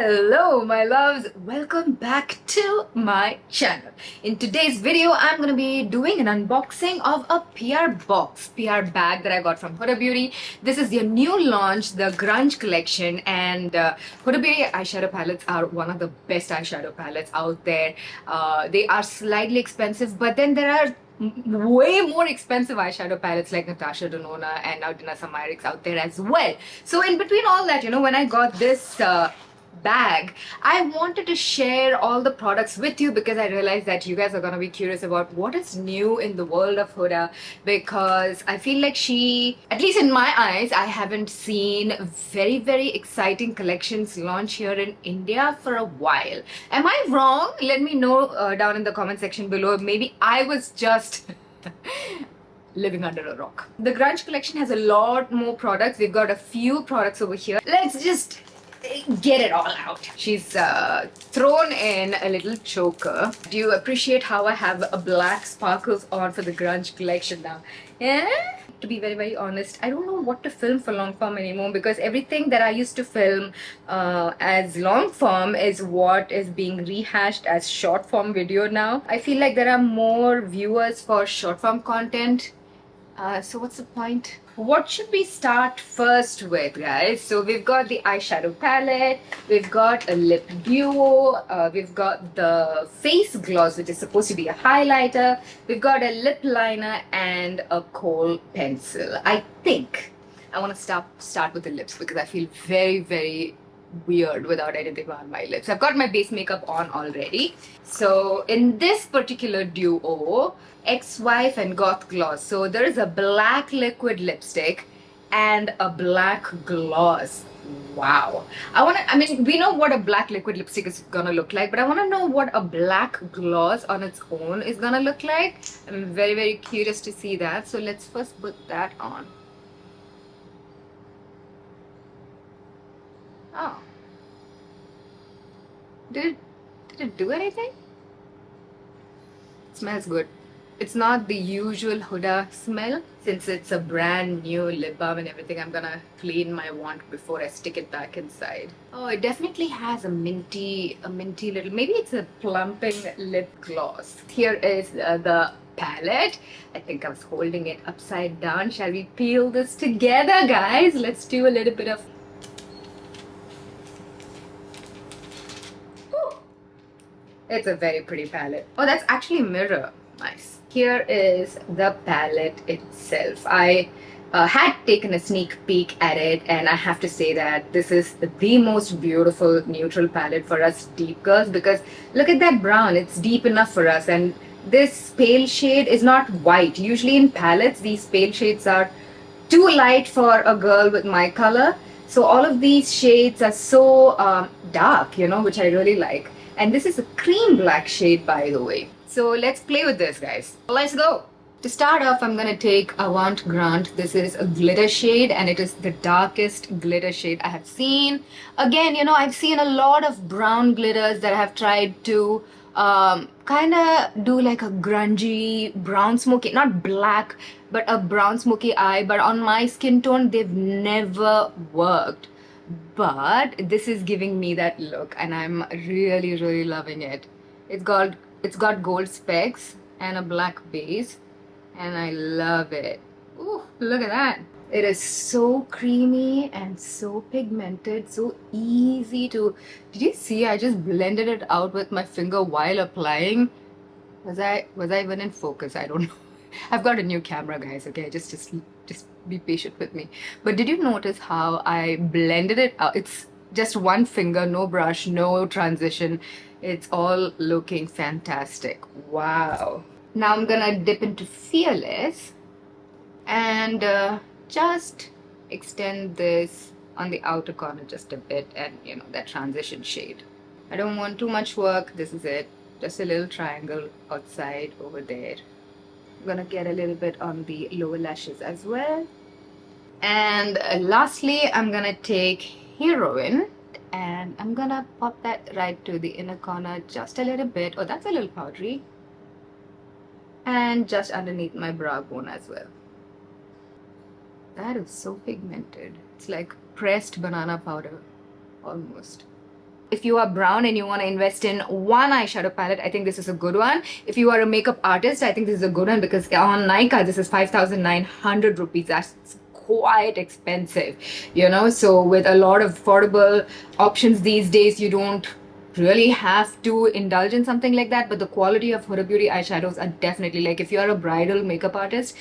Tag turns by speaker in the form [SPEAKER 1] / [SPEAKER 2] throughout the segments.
[SPEAKER 1] Hello my loves, welcome back to my channel. In today's video I'm going to be doing an unboxing of a PR bag that I got from Huda Beauty. This is their new launch, the Grunge collection, and Huda Beauty eyeshadow palettes are one of the best eyeshadow palettes out there. They are slightly expensive, but then there are way more expensive eyeshadow palettes like Natasha Denona and now Dina Samarix out there as well. So in between all that, when I got this bag, I wanted to share all the products with you because I realized that you guys are going to be curious about what is new in the world of Huda, because I feel like she, at least in my eyes, I haven't seen very exciting collections launch here in India for a while. Am I wrong? Let me know down in the comment section below. Maybe I was just living under a rock. The Grunge collection has a lot more products. We've got a few products over here. Let's just get it all out. She's thrown in a little choker. Do you appreciate how I have a black sparkles on for the Grunge collection now? Yeah? To be very honest, I don't know what to film for long form anymore, because everything that I used to film as long form is what is being rehashed as short form video now. I feel like there are more viewers for short form content. So what's the point? What should we start first with, guys? So we've got the eyeshadow palette, we've got a lip duo, we've got the face gloss, which is supposed to be a highlighter, we've got a lip liner and a kohl pencil. I think I want to start with the lips because I feel very weird without anything on my lips. I've got my base makeup on already. So in this particular duo, Ex-Wife and Goth Gloss, so there is a black liquid lipstick and a black gloss. Wow. I mean, we know what a black liquid lipstick is gonna look like, but I want to know what a black gloss on its own is gonna look like. I'm very curious to see that. So let's first put that on. Oh. Did it do anything? It smells good. It's not the usual Huda smell. Since it's a brand new lip balm and everything, I'm gonna clean my wand before I stick it back inside. Oh, it definitely has a minty little, maybe it's a plumping lip gloss. Here is the palette. I think I was holding it upside down. Shall we peel this together, guys? Let's do a little bit of... Ooh. It's a very pretty palette. Oh, that's actually a mirror. Nice. Here is the palette itself. I had taken a sneak peek at it, and I have to say that this is the most beautiful neutral palette for us deep girls, because look at that brown. It's deep enough for us, and this pale shade is not white. Usually in palettes, these pale shades are too light for a girl with my color. So all of these shades are so dark, which I really like. And this is a cream black shade, by the way. So let's play with this, guys. Let's go. To start off, I'm gonna take Avant Grande. This is a glitter shade, and it is the darkest glitter shade I have seen. Again, I've seen a lot of brown glitters that I have tried to kind of do like a grungy brown smoky, not black, but a brown smoky eye. But on my skin tone, they've never worked. But this is giving me that look, and I'm really loving it. It's got gold specks and a black base, and I love it. Ooh, look at that. It is so creamy and so pigmented, so easy to... Did you see I just blended it out with my finger while applying? Was I even in focus? I don't know. I've got a new camera, guys, okay? Just be patient with me. But did you notice how I blended it out? It's just one finger, no brush, no transition. It's all looking fantastic. Wow. Now I'm gonna dip into Fearless and just extend this on the outer corner just a bit, and that transition shade. I don't want too much work. This is it. Just a little triangle outside over there. I'm gonna get a little bit on the lower lashes as well. And lastly, I'm gonna take Heroine, and I'm gonna pop that right to the inner corner just a little bit. Oh, that's a little powdery. And just underneath my brow bone as well. That is so pigmented. It's like pressed banana powder, almost. if you are brown and you want to invest in one eyeshadow palette, I think this is a good one. If you are a makeup artist, I think this is a good one, because on Nykaa this is 5,900 rupees. That's quite expensive, you know. So with a lot of affordable options these days, you don't really have to indulge in something like that. But the quality of Huda Beauty eyeshadows are definitely, like, if you are a bridal makeup artist,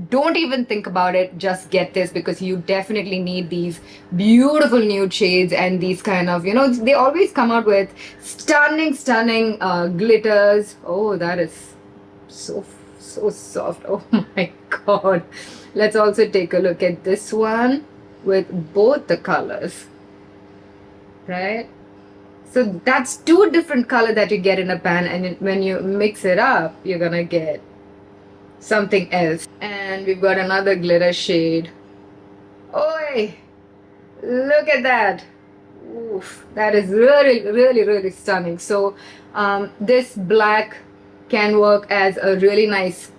[SPEAKER 1] don't even think about it, just get this, because you definitely need these beautiful nude shades and these kind of, you know, they always come out with stunning glitters. Oh, that is so soft. Oh my god. Let's also take a look at this one with both the colors, right? So that's two different color that you get in a pan, and when you mix it up, you're gonna get something else. And we've got another glitter shade. Oi! Look at that. Oof, that is really stunning. So this black can work as a really nice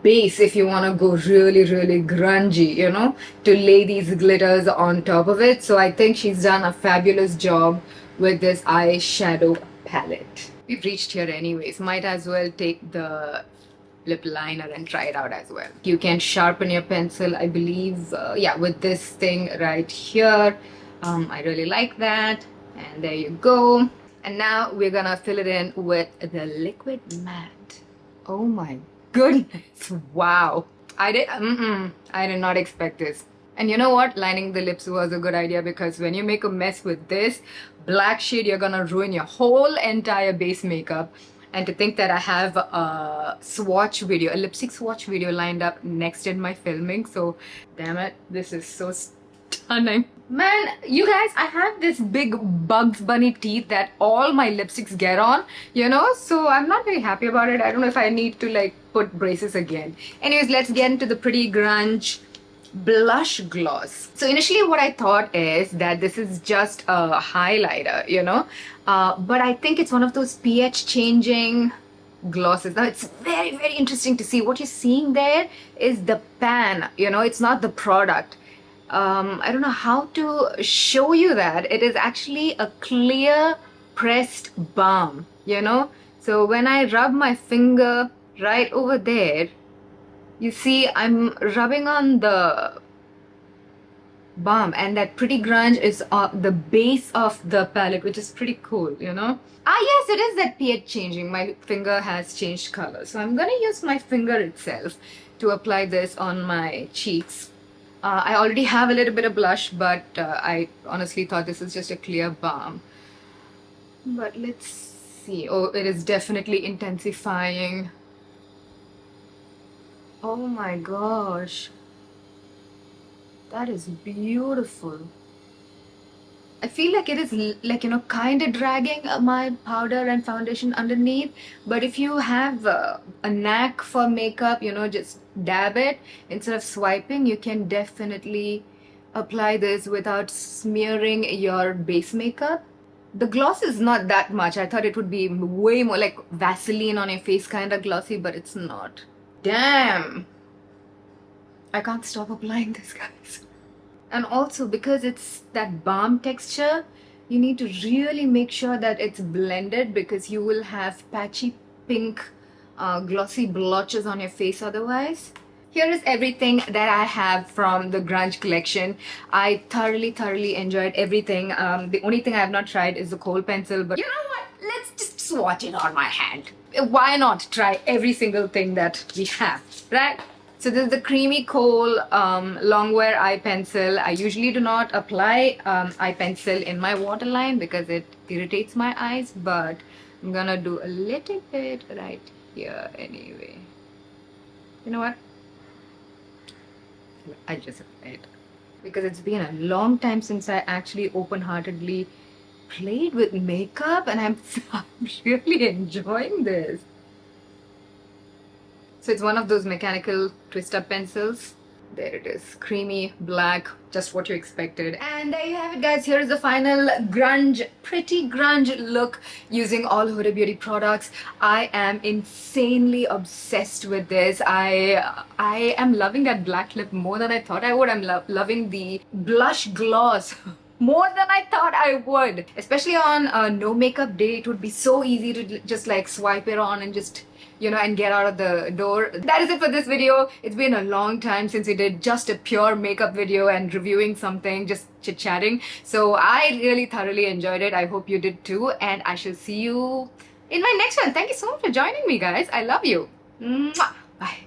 [SPEAKER 1] base if you want to go really grungy, you know, to lay these glitters on top of it. So I think she's done a fabulous job with this eyeshadow palette. We've reached here anyways, might as well take the lip liner and try it out as well. You can sharpen your pencil, I believe, yeah, with this thing right here. I really like that. And there you go. And now we're gonna fill it in with the liquid matte. Oh my goodness, wow. I did not expect this. And you know what, lining the lips was a good idea, because when you make a mess with this black shade, you're gonna ruin your whole entire base makeup. And to think that I have a swatch video, a lipstick swatch video lined up next in my filming. So damn it, this is so stunning. Man, you guys, I have this big Bugs Bunny teeth that all my lipsticks get on, you know, so I'm not very happy about it. I don't know if I need to like put braces again. Anyways, let's get into the Pretty Grunge blush gloss. So initially what I thought is that this is just a highlighter, you know, but I think it's one of those pH changing glosses. Now it's very interesting to see. What you're seeing there is the pan, you know, it's not the product. I don't know how to show you that. It is actually a clear pressed balm, you know. So when I rub my finger right over there, you see I'm rubbing on the balm, and that Pretty Grunge is the base of the palette, which is pretty cool, you know. Ah yes, it is that pH changing. My finger has changed color, so I'm gonna use my finger itself to apply this on my cheeks. I already have a little bit of blush, but I honestly thought this is just a clear balm. But let's see. Oh, it is definitely intensifying. Oh my gosh. That is beautiful. I feel like it is like, you know, kind of dragging my powder and foundation underneath. But if you have a knack for makeup, you know, just dab it instead of swiping, you can definitely apply this without smearing your base makeup. The gloss is not that much. I thought it would be way more like Vaseline on your face kind of glossy, but it's not. Damn. I can't stop applying this, guys. And also, because it's that balm texture, you need to really make sure that it's blended, because you will have patchy pink glossy blotches on your face otherwise. Here is everything that I have from the Grunge collection. I thoroughly enjoyed everything. The only thing I have not tried is the kohl pencil, but you know what? Let's just swatch it on my hand. Why not try every single thing that we have, right? So this is the creamy kohl longwear eye pencil. I usually do not apply eye pencil in my waterline because it irritates my eyes, but I'm gonna do a little bit right here anyway. You know what? I just applied, because it's been a long time since I actually open-heartedly played with makeup, and I'm really enjoying this. So it's one of those mechanical twist-up pencils. There it is, creamy black, just what you expected. And there you have it, guys. Here is the final grunge, Pretty Grunge look using all Huda Beauty products. I am insanely obsessed with this. I am loving that black lip more than I thought I would. I'm loving the blush gloss more than I thought I would. Especially on a no makeup day, it would be so easy to just like swipe it on and just, you know, and get out of the door. That is it for this video. It's been a long time since we did just a pure makeup video and reviewing something, just chit-chatting. So I really thoroughly enjoyed it. I hope you did too, and I shall see you in my next one. Thank you so much for joining me, guys. I love you. Mwah. Bye.